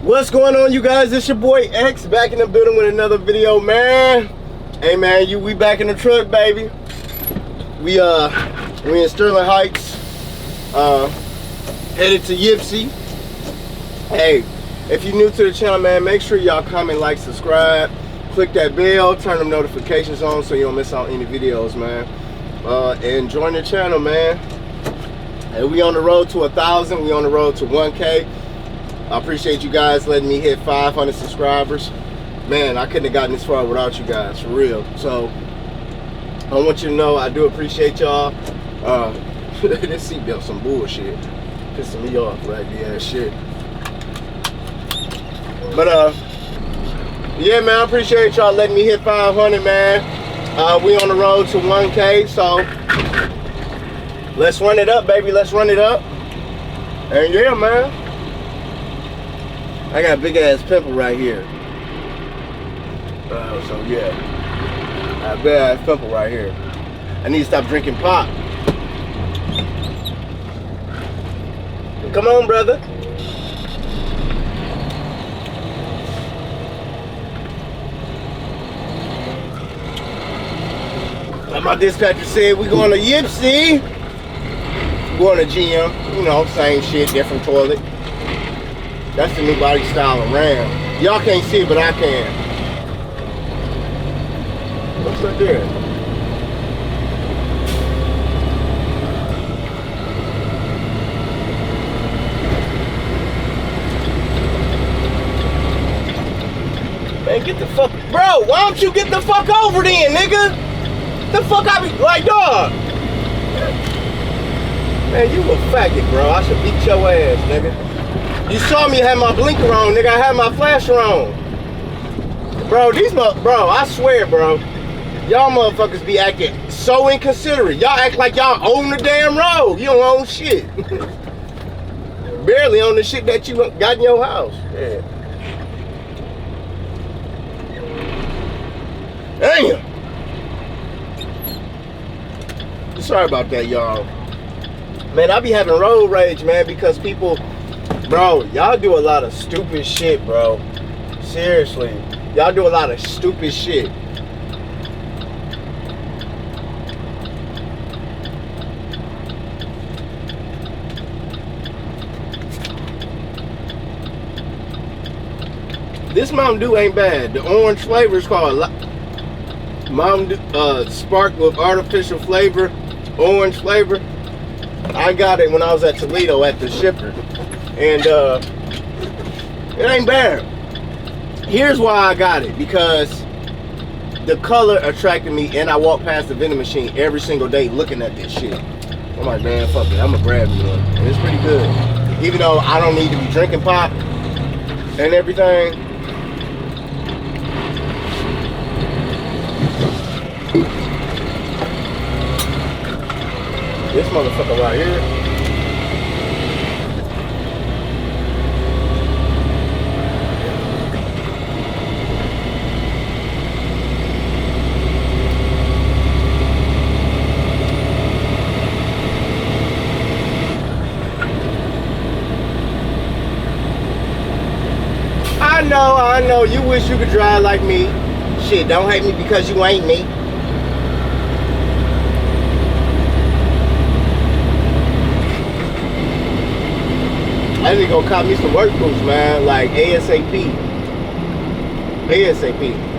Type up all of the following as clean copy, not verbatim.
What's going on, you guys? It's your boy X back in the building with another video, man. Hey man, we back in the truck, baby. We in Sterling Heights, headed to Yipsy. Hey, if you're new to the channel, man, make sure y'all comment, like, subscribe, click that bell, turn them notifications on so you don't miss out any videos, man. And join the channel, man. And we on the road to 1,000. We on the road to 1K. I appreciate you guys letting me hit 500 subscribers. Man, I couldn't have gotten this far without you guys, for real. So I want you to know I do appreciate y'all. This seatbelt some bullshit, pissing me off, raggedy ass shit. But yeah, man, I appreciate y'all letting me hit 500, man. We on the road to 1K, so let's run it up, baby. Let's run it up. And yeah, man, I got a big ass pimple right here. So yeah, I got a big ass pimple right here. I need to stop drinking pop. Come on, brother. Like my dispatcher said, we going to Yipsy. Going to GM, you know, same shit, different toilet. That's the new body style of Ram. Y'all can't see it, but I can. What's right there? Man, get the fuck, bro, why don't you get the fuck over then, nigga? The fuck I be, like, dog. Man, you a faggot, bro. I should beat your ass, nigga. You saw me have my blinker on, nigga. I had my flasher on. Bro, bro, I swear, bro. Y'all motherfuckers be acting so inconsiderate. Y'all act like y'all own the damn road. You don't own shit. Barely own the shit that you got in your house. Yeah. Damn. Sorry about that, y'all. Man, I be having road rage, man, because people, bro, y'all do a lot of stupid shit, bro. Seriously. Y'all do a lot of stupid shit. This Mountain Dew ain't bad. The orange flavor is called Mountain Dew Spark with artificial flavor, orange flavor. I got it when I was at Toledo at the shipper, and it ain't bad. Here's why I got it, because the color attracted me, and I walk past the vending machine every single day looking at this shit. I'm like, man, fuck it, I'm gonna grab it, and it's pretty good. Even though I don't need to be drinking pop and everything. This motherfucker right here. I know, you wish you could drive like me. Shit, don't hate me because you ain't me. I need to go cop me some work boots, man, like ASAP. ASAP.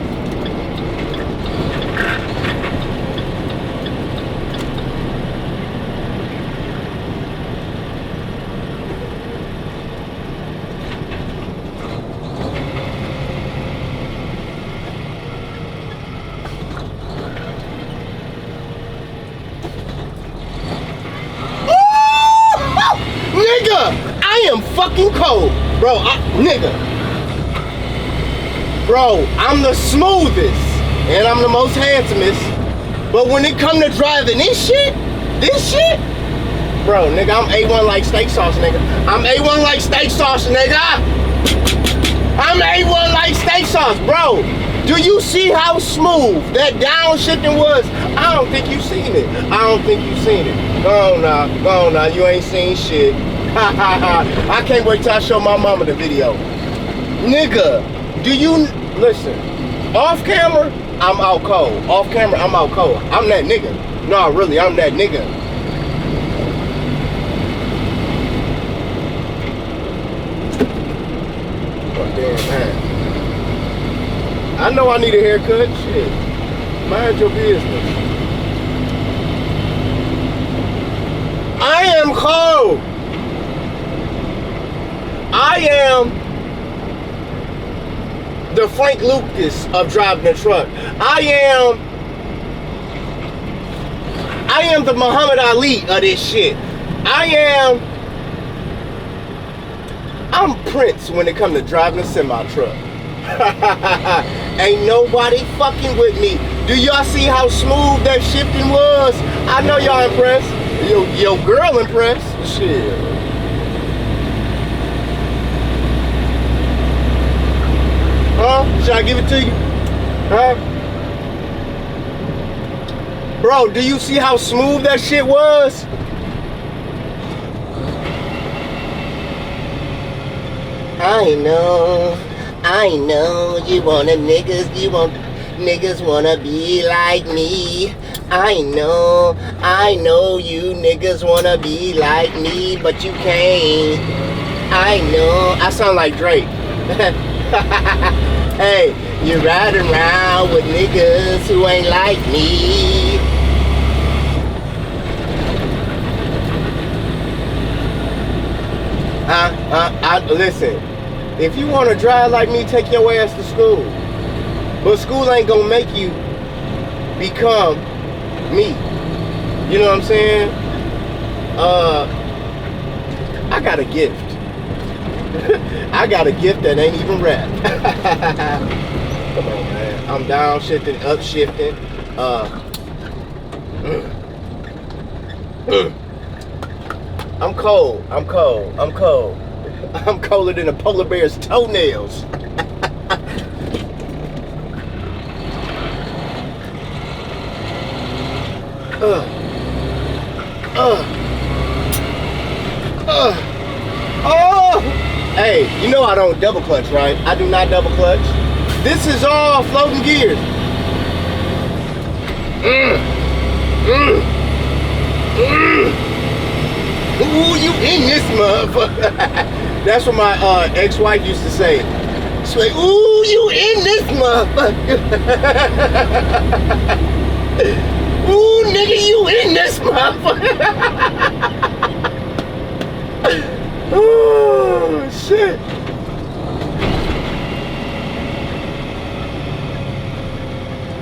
Nigga! I am fucking cold, bro. Nigga, bro, I'm the smoothest and I'm the most handsomest. But when it come to driving this shit, bro, nigga, I'm A1 like steak sauce, nigga. I'm A1 like steak sauce, nigga. I'm A1 like steak sauce, bro. Do you see how smooth that downshifting was? I don't think you seen it. Go on now, you ain't seen shit. I can't wait till I show my mama the video. Nigga, do you listen? Off camera, I'm out cold. Off camera, I'm out cold. I'm that nigga. No, really, I'm that nigga. Oh, damn, man. I know I need a haircut. Shit. Mind your business. I am cold. I am the Frank Lucas of driving a truck. I am the Muhammad Ali of this shit. I'm Prince when it comes to driving a semi-truck. Ain't nobody fucking with me. Do y'all see how smooth that shifting was? I know y'all impressed. Your girl impressed. Shit. Huh? Should I give it to you? Huh? Bro, do you see how smooth that shit was? I know you want niggas wanna be like me. I know you niggas wanna be like me, but you can't. I know, I sound like Drake. Hey, you riding around with niggas who ain't like me. Listen, if you want to drive like me, take your ass to school. But school ain't gonna make you become me. You know what I'm saying? I got a gift. I got a gift that ain't even rap. Come on, man. I'm downshifting, upshifting. I'm cold. I'm colder than a polar bear's toenails. Hey, you know I don't double clutch, right? I do not double clutch. This is all floating gears. Ooh, you in this motherfucker. That's what my ex-wife used to say. She's like, ooh, you in this motherfucker. Ooh, nigga, you in this motherfucker. Oh, shit.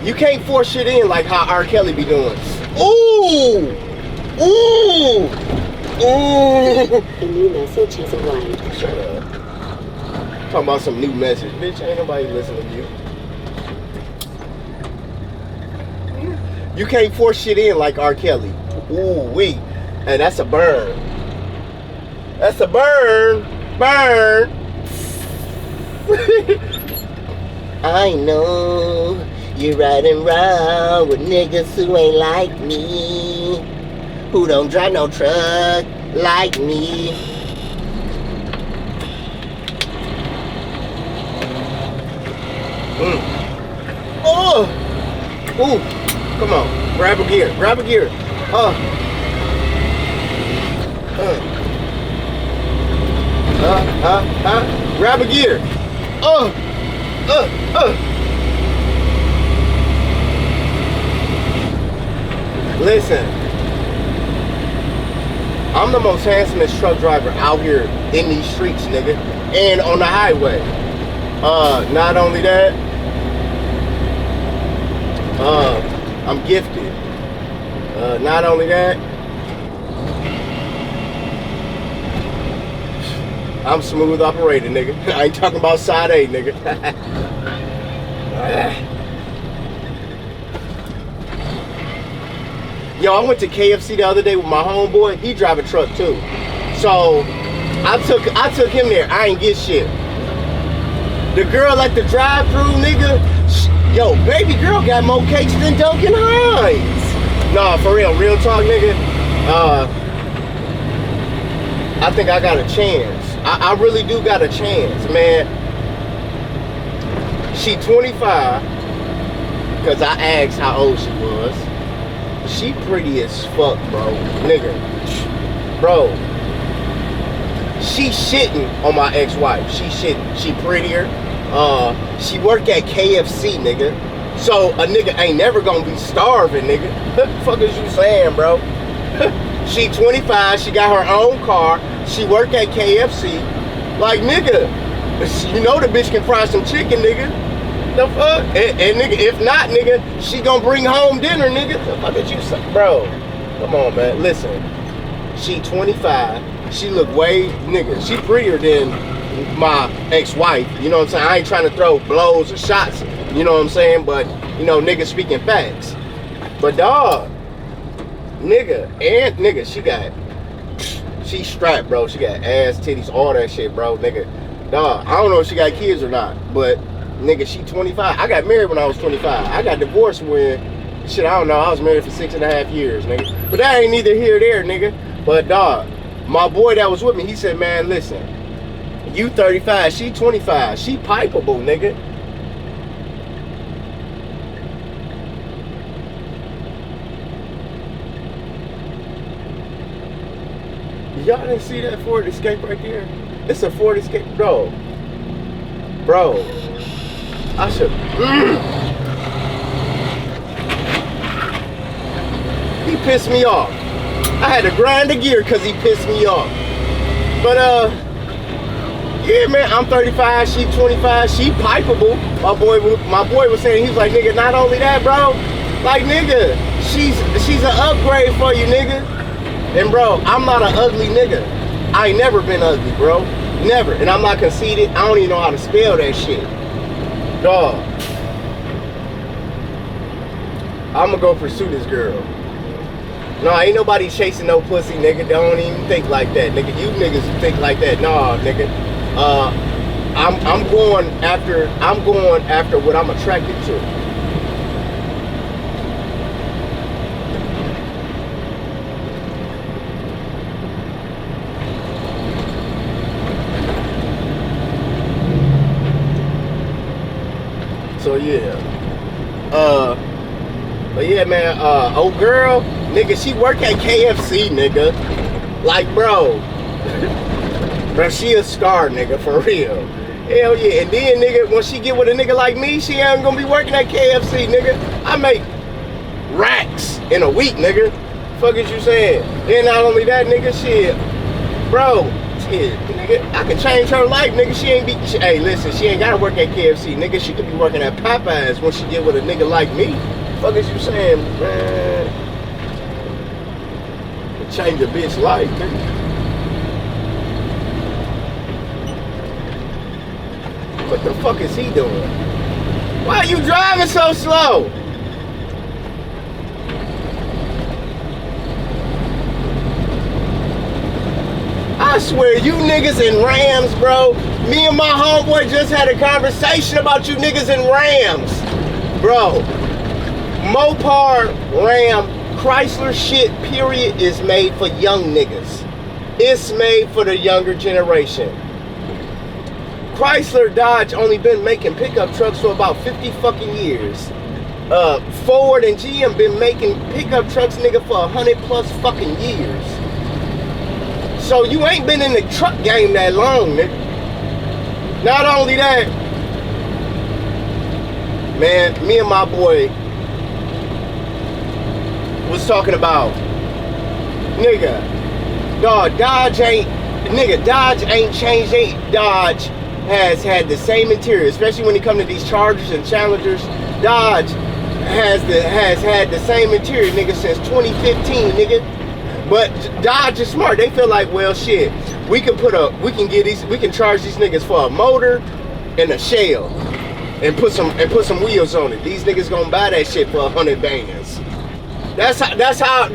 You can't force shit in like how R. Kelly be doing. Ooh! Ooh! Ooh! The new message has arrived. Shut up. Talking about some new message. Bitch, ain't nobody listening to you. You can't force shit in like R. Kelly. Ooh, wee. And that's a burn. That's a burn. Burn. I know you're riding around with niggas who ain't like me, who don't drive no truck like me. Oh! Ooh! Come on. Grab a gear. Grab a gear. Grab a gear. Listen, I'm the most handsomest truck driver out here in these streets, nigga, and on the highway. Not only that, I'm gifted. Not only that, I'm smooth operating, nigga. I ain't talking about side A, nigga. Yo, I went to KFC the other day with my homeboy. He drive a truck too. So I took him there. I ain't get shit. The girl at the drive-thru, nigga. Yo, baby girl got more cakes than Duncan Hines. Nah, for real talk, nigga. I think I got a chance. I really do got a chance, man. She 25, because I asked how old she was. She pretty as fuck, bro. Nigga. Bro. She shitting on my ex-wife. She shitting. She prettier. She work at KFC, nigga. So a nigga ain't never gonna be starving, nigga. What the fuck is you saying, bro? She 25, she got her own car, she work at KFC. Like, nigga, you know the bitch can fry some chicken, nigga. The fuck? And nigga, if not, nigga, she gonna bring home dinner, nigga. The fuck did you say? Bro, come on, man. Listen, she 25, she look way, nigga, she prettier than my ex-wife. You know what I'm saying? I ain't trying to throw blows or shots, you know what I'm saying? But, you know, nigga speaking facts. But dog, nigga, and nigga, she strapped, bro. She got ass, titties, all that shit, bro. Nigga, dog, I don't know if she got kids or not, but nigga, she 25. I got married when I was 25. I got divorced when, shit, I don't know, I was married for 6.5 years, nigga. But that ain't neither here or there, nigga. But dog, my boy that was with me, he said, man, listen, you 35, she 25. She pipeable, nigga. Y'all didn't see that Ford Escape right there? It's a Ford Escape, bro. Bro, I should. He pissed me off. I had to grind the gear because he pissed me off. But yeah, man, I'm 35, she 25, she pipeable. My boy was saying, he was like, nigga, not only that, bro, like, nigga, she's an upgrade for you, nigga. And bro, I'm not an ugly nigga. I ain't never been ugly, bro. Never. And I'm not conceited. I don't even know how to spell that shit. Dog. I'ma go pursue this girl. No, ain't nobody chasing no pussy, nigga. Don't even think like that, nigga. You niggas think like that. Nah, nigga. I'm going after what I'm attracted to. So yeah, but yeah, man, old girl, nigga, she work at KFC, nigga. Like, bro, bro, she a scar, nigga, for real. Hell yeah, and then, nigga, when she get with a nigga like me, she ain't gonna be working at KFC, nigga. I make racks in a week, nigga. Fuck is you saying? And not only that, nigga, shit, bro. Shit, nigga, I can change her life, nigga. Hey, listen, she ain't gotta work at KFC, nigga. She could be working at Popeyes when she get with a nigga like me. Fuck is you saying, man? Change a bitch life, nigga. What the fuck is he doing? Why are you driving so slow? I swear, you niggas in Rams, bro. Me and my homeboy just had a conversation about you niggas in Rams. Bro, Mopar, Ram, Chrysler shit, period, is made for young niggas. It's made for the younger generation. Chrysler, Dodge only been making pickup trucks for about 50 fucking years. Ford and GM been making pickup trucks, nigga, for 100 plus fucking years. So you ain't been in the truck game that long, nigga. Not only that, man, me and my boy was talking about, nigga, dog, Dodge ain't changed. Dodge has had the same interior, especially when it comes to these Chargers and Challengers. Dodge has had the same interior, nigga, since 2015, nigga. But Dodge is smart. They feel like, well, shit, we can charge these niggas for a motor and a shell, and put some wheels on it. These niggas gonna buy that shit for 100 bands. That's how that's how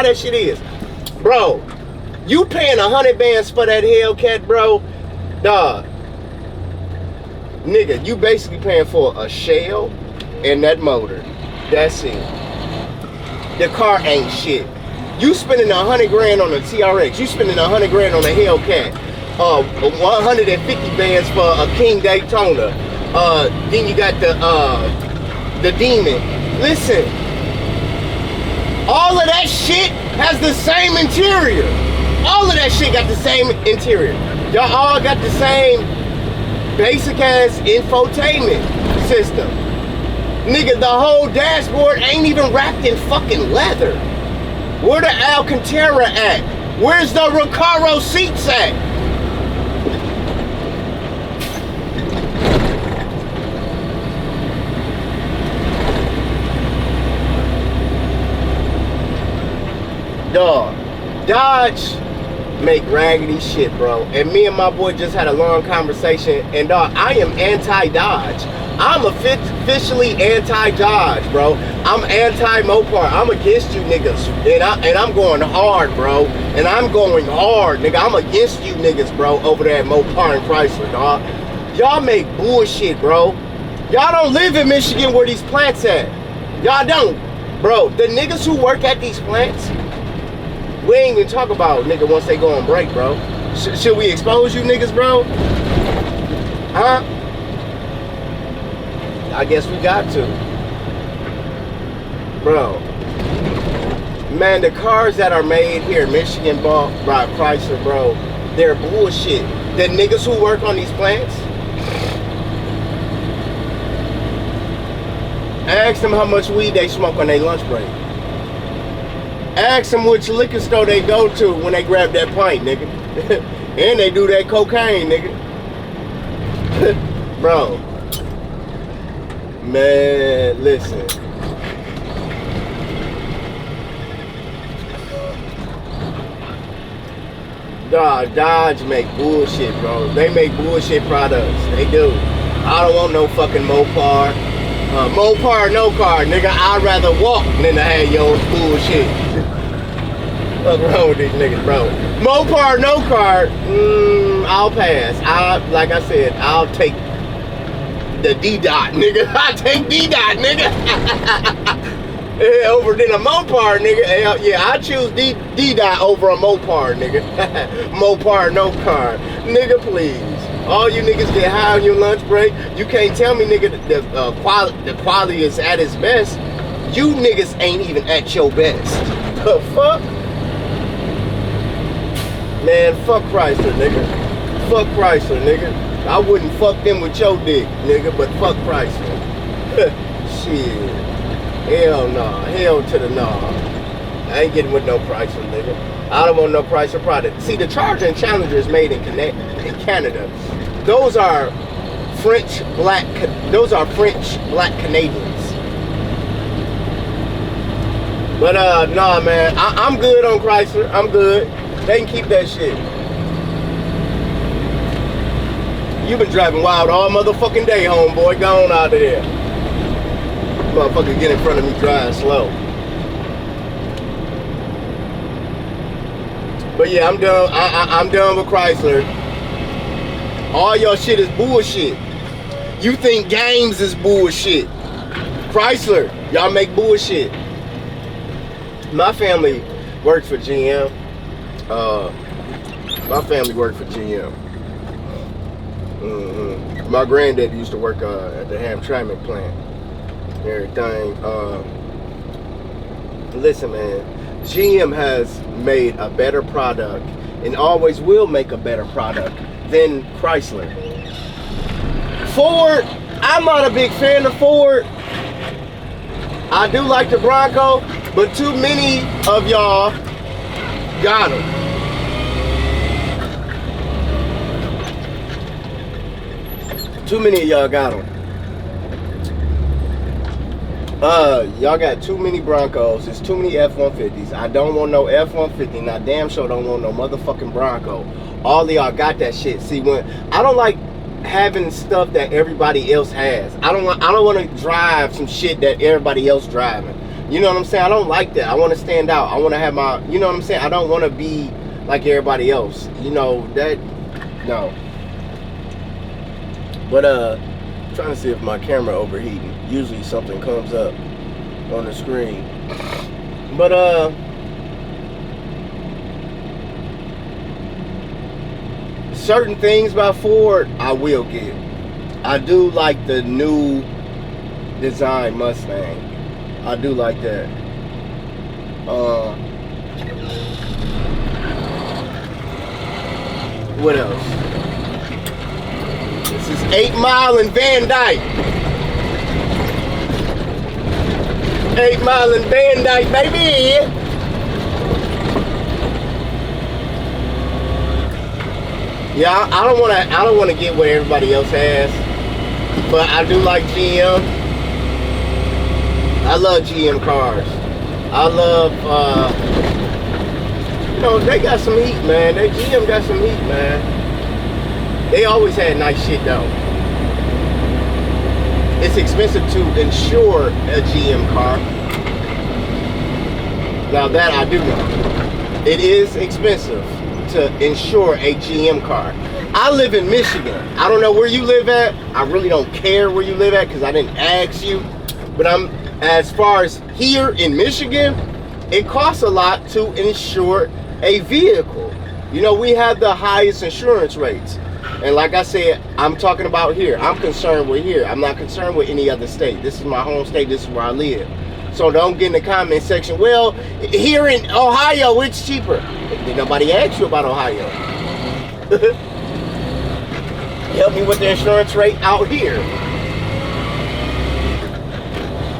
that shit is, bro. You paying 100 bands for that Hellcat, bro, dog. Nigga, you basically paying for a shell and that motor. That's it. The car ain't shit. You spending 100 grand on a TRX. You spending 100 grand on a Hellcat. 150 bands for a King Daytona. Then you got the Demon. Listen, all of that shit has the same interior. All of that shit got the same interior. Y'all all got the same basic ass infotainment system. Nigga, the whole dashboard ain't even wrapped in fucking leather. Where the Alcantara at? Where's the Recaro seats at? Dog, Dodge make raggedy shit, bro. And me and my boy just had a long conversation. And dog, I am anti-Dodge. I'm officially anti-Dodge, bro. I'm anti-Mopar. I'm against you niggas. And I'm going hard, bro. And I'm going hard, nigga. I'm against you niggas, bro, over there at Mopar and Chrysler, dog. Y'all make bullshit, bro. Y'all don't live in Michigan where these plants at. Y'all don't. Bro, the niggas who work at these plants, we ain't even talk about, nigga, once they go on break, bro. Should we expose you niggas, bro? Huh? I guess we got to. Bro. Man, the cars that are made here in Michigan by Chrysler, bro, they're bullshit. The niggas who work on these plants, ask them how much weed they smoke on their lunch break. Ask them which liquor store they go to when they grab that pint, nigga. And they do that cocaine, nigga. Bro. Man, listen. Dodge make bullshit, bro. They make bullshit products. They do. I don't want no fucking Mopar. Mopar, no car, nigga. I'd rather walk than to have your bullshit. What's wrong with these niggas, bro? Mopar, no car. I'll pass. Like I said, I'll take the D-Dot, nigga. I'll take D-Dot, nigga. Yeah, over than a Mopar, nigga. Yeah, I choose D-Dot over a Mopar, nigga. Mopar, no car. Nigga, please. All you niggas get high on your lunch break. You can't tell me, nigga, the quality is at its best. You niggas ain't even at your best. The fuck? Man, fuck Chrysler, nigga. Fuck Chrysler, nigga. I wouldn't fuck them with your dick, nigga, but fuck Chrysler. Shit. Hell nah. Hell to the nah. I ain't getting with no Chrysler, nigga. I don't want no Chrysler product. See, the Charger and Challenger is made in Canada. Those are French black Canadians. But nah, man, I'm good on Chrysler. I'm good. They can keep that shit. You been driving wild all motherfucking day, homeboy. Go on out of there. Motherfucker, get in front of me driving slow. But yeah, I'm done. I'm done with Chrysler. All your shit is bullshit. You think games is bullshit. Chrysler, y'all make bullshit. My family works for GM. My family worked for GM. My granddad used to work at the Hamtramck plant. Everything. Listen, man. GM has made a better product and always will make a better product than Chrysler. Ford, I'm not a big fan of Ford. I do like the Bronco, but too many of y'all got them. Too many of y'all got them. Y'all got too many Broncos. There's too many F-150s. I don't want no F-150, and I damn sure don't want no motherfucking Bronco. All of y'all got that shit. See, when I don't like having stuff that everybody else has. I don't want to drive some shit that everybody else driving. You know what I'm saying? I don't like that. I want to stand out. I want to have my, you know what I'm saying? I don't want to be like everybody else. You know, that, no. But, trying to see if my camera overheating. Usually something comes up on the screen. But, certain things about Ford, I will get. I do like the new design Mustang. I do like that. What else? This is 8 Mile and Van Dyke. 8 Mile and Van Dyke, baby. Yeah, I don't wanna get what everybody else has, but I do like GM. I love GM cars. I love, you know, they got some heat, man. That GM got some heat, man. They always had nice shit, though. It's expensive to insure a GM car. Now that I do know. It is expensive to insure a GM car. I live in Michigan. I don't know where you live at. I really don't care where you live at because I didn't ask you. But as far as here in Michigan, it costs a lot to insure a vehicle. You know, we have the highest insurance rates. And like I said, I'm talking about here. I'm concerned with here. I'm not concerned with any other state. This is my home state. This is where I live. So don't get in the comment section, well, here in Ohio, it's cheaper. Did nobody ask you about Ohio? Help me with the insurance rate out here.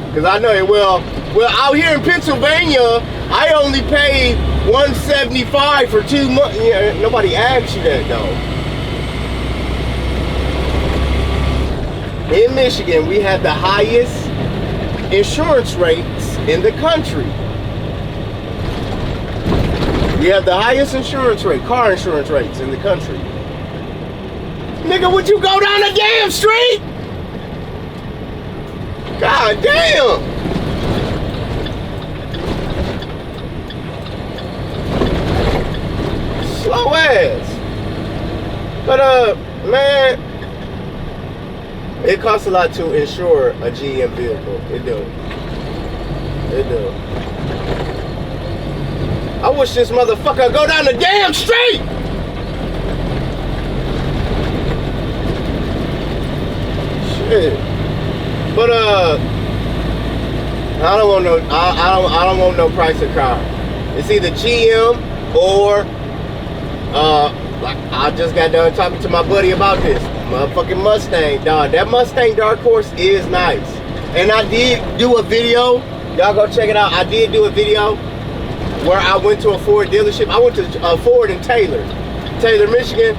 Because I know it well out here in Pennsylvania, I only paid $175 for 2 months. Yeah, nobody asked you that though. In Michigan, we have the highest insurance rates in the country. We have the highest insurance rate, car insurance rates in the country. Nigga, would you go down the damn street? God damn. Slow ass. But man, it costs a lot to insure a GM vehicle. It do. It do. I wish this motherfucker go down the damn street. Shit. But I don't want no. I don't want no price of car. It's either GM or like I just got done talking to my buddy about this motherfucking Mustang, dog. That Mustang Dark Horse is nice, and I did do a video. Y'all go check it out. I did do a video where I went to a Ford dealership. I went to Ford in Taylor, Michigan.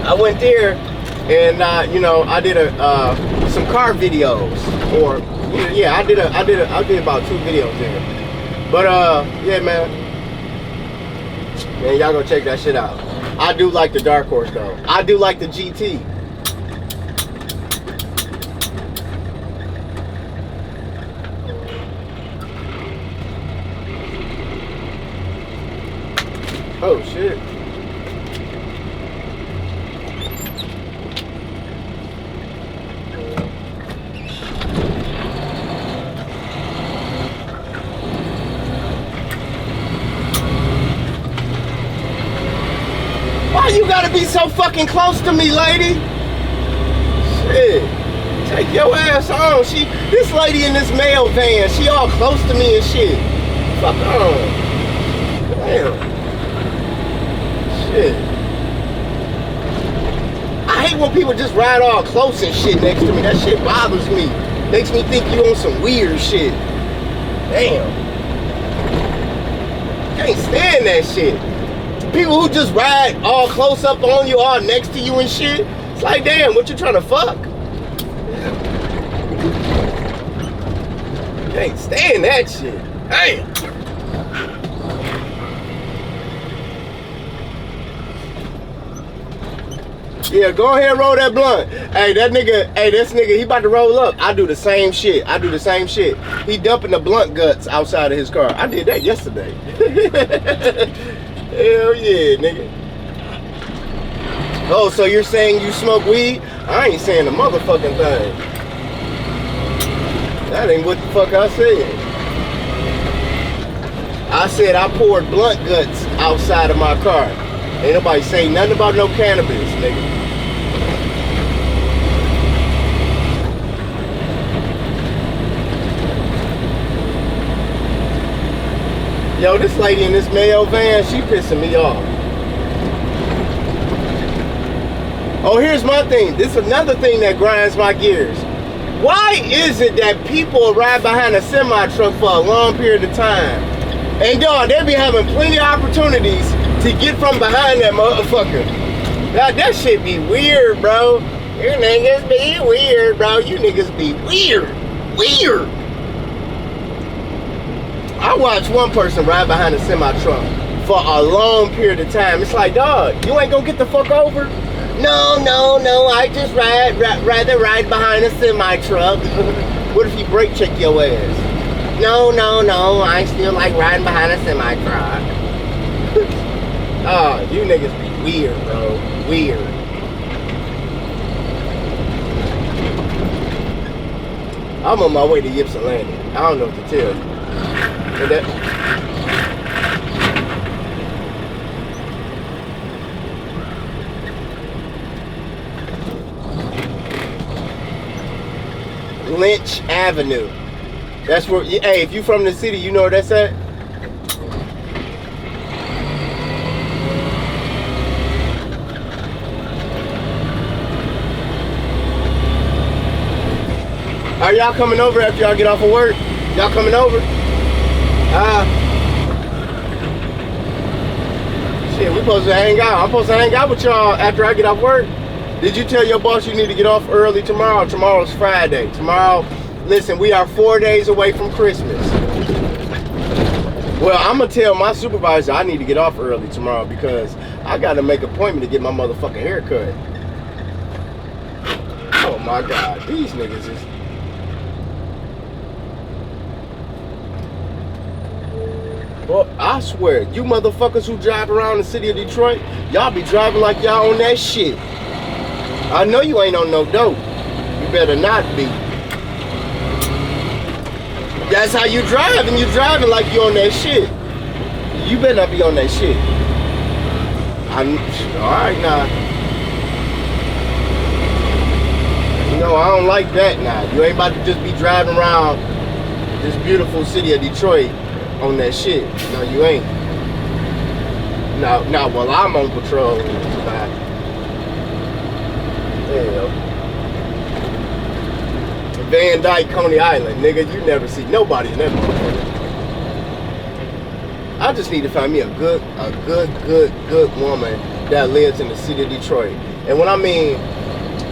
I went there, and you know, I did some car videos, or yeah, I did about 2 videos there. But yeah, man, y'all go check that shit out. I do like the Dark Horse though. I do like the GT. Oh shit. Why you gotta be so fucking close to me, lady? Shit. Take your ass on. This lady in this mail van, she all close to me and shit. Fuck on. Damn. Shit. I hate when people just ride all close and shit next to me. That shit bothers me. Makes me think you on some weird shit. Damn. Can't stand that shit. People who just ride all close up on you, all next to you and shit. It's like, damn, what you trying to fuck? Can't stand that shit. Damn. Yeah, go ahead and roll that blunt. Hey, this nigga, he about to roll up. I do the same shit. He dumping the blunt guts outside of his car. I did that yesterday. Hell yeah, nigga. Oh, so you're saying you smoke weed? I ain't saying a motherfucking thing. That ain't what the fuck I said. I said I poured blunt guts outside of my car. Ain't nobody saying nothing about no cannabis, nigga. this lady in this Mayo van, she pissing me off. Oh, here's my thing. This is another thing that grinds my gears. Why is it that people ride behind a semi-truck for a long period of time? And dog, they be having plenty of opportunities to get from behind that motherfucker. That shit be weird, bro. You niggas be weird, bro. You niggas be weird. Weird. I watched one person ride behind a semi-truck for a long period of time. It's like, dog, you ain't gonna get the fuck over? No, I just rather ride behind a semi-truck. What if you brake check your ass? No, I still like riding behind a semi-truck. Oh, you niggas be weird, bro. Weird. I'm on my way to Ypsilanti. I don't know what to tell you. But that... Lynch Avenue. That's where, hey, if you from the city, you know where that's at? Are y'all coming over after y'all get off of work? Y'all coming over? Shit, we supposed to hang out. I'm supposed to hang out with y'all after I get off work. Did you tell your boss you need to get off early tomorrow? Tomorrow's Friday. Tomorrow, listen, we are 4 days away from Christmas. Well, I'm going to tell my supervisor I need to get off early tomorrow because I got to make an appointment to get my motherfucking hair cut. Oh my God, these niggas is... Well, I swear, you motherfuckers who drive around the city of Detroit, y'all be driving like y'all on that shit. I know you ain't on no dope. You better not be. That's how you drive, and you driving like you on that shit. You better not be on that shit. Alright now. You know, I don't like that now. You ain't about to just be driving around this beautiful city of Detroit on that shit. No, you ain't. Now while I'm on patrol tonight. Hell. Van Dyke, Coney Island, nigga, you never see nobody in that motherfucker. I just need to find me a good woman that lives in the city of Detroit. And when I mean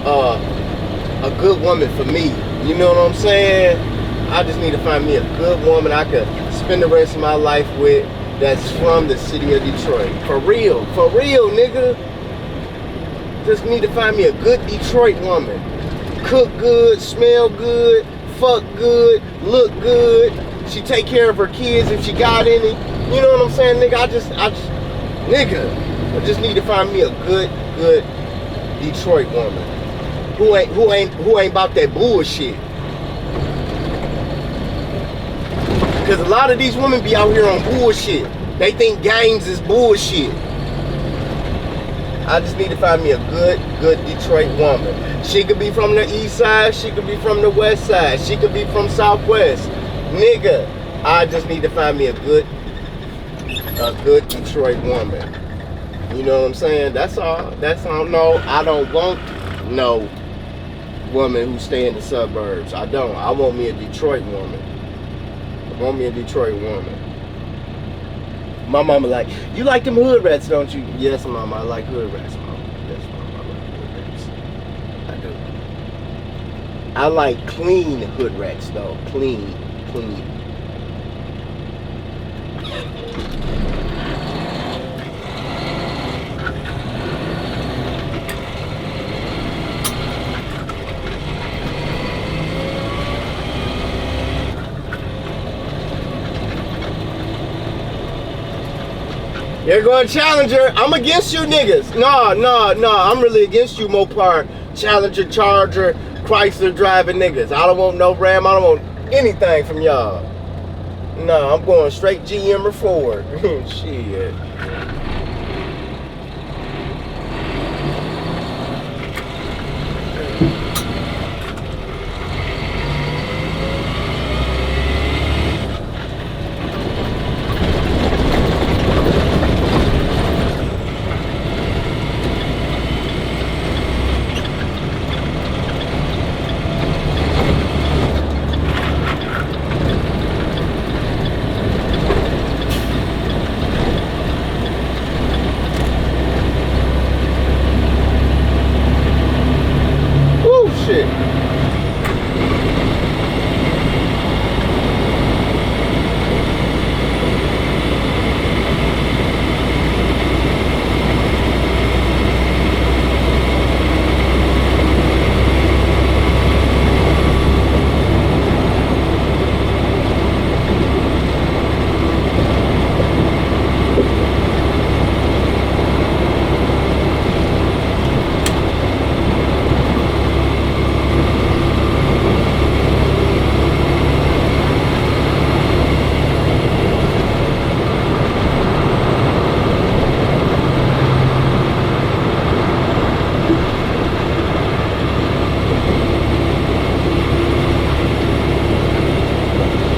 a good woman for me, you know what I'm saying? I just need to find me a good woman I could spend the rest of my life with that's from the city of Detroit. For real, nigga. Just need to find me a good Detroit woman. Cook good, smell good, fuck good, look good. She take care of her kids if she got any. You know what I'm saying, nigga? I just need to find me a good Detroit woman who ain't about that bullshit. Because a lot of these women be out here on bullshit. They think gangs is bullshit. I just need to find me a good Detroit woman. She could be from the east side. She could be from the west side. She could be from southwest. Nigga, I just need to find me a good Detroit woman. You know what I'm saying? That's all. No, I don't want no woman who stay in the suburbs. I don't. I want me a Detroit woman. I want me a Detroit woman. My mama like, you like them hood rats, don't you? Yes, mama, I like hood rats, mama. Yes, mama, I like hood rats. I do. I like clean hood rats, though. Clean. You're going Challenger. I'm against you niggas. No. I'm really against you, Mopar, Challenger, Charger, Chrysler driving niggas. I don't want no Ram. I don't want anything from y'all. No, I'm going straight GM or Ford. Shit. shit.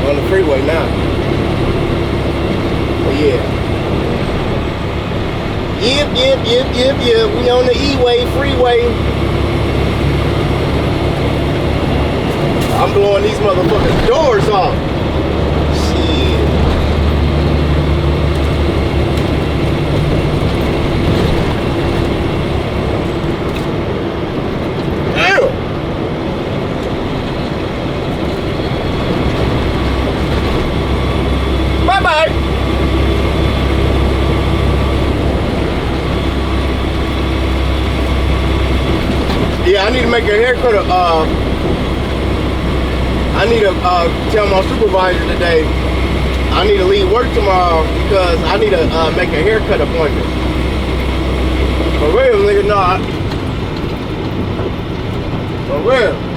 On the freeway now. But yeah. Yep. We on the E-way, freeway. I'm blowing these motherfucking doors off. Shit. Damn. Bye-bye. Yeah, I need to make a haircut. I need to tell my supervisor today I need to leave work tomorrow because I need to make a haircut appointment. For real, nigga, nah. For real.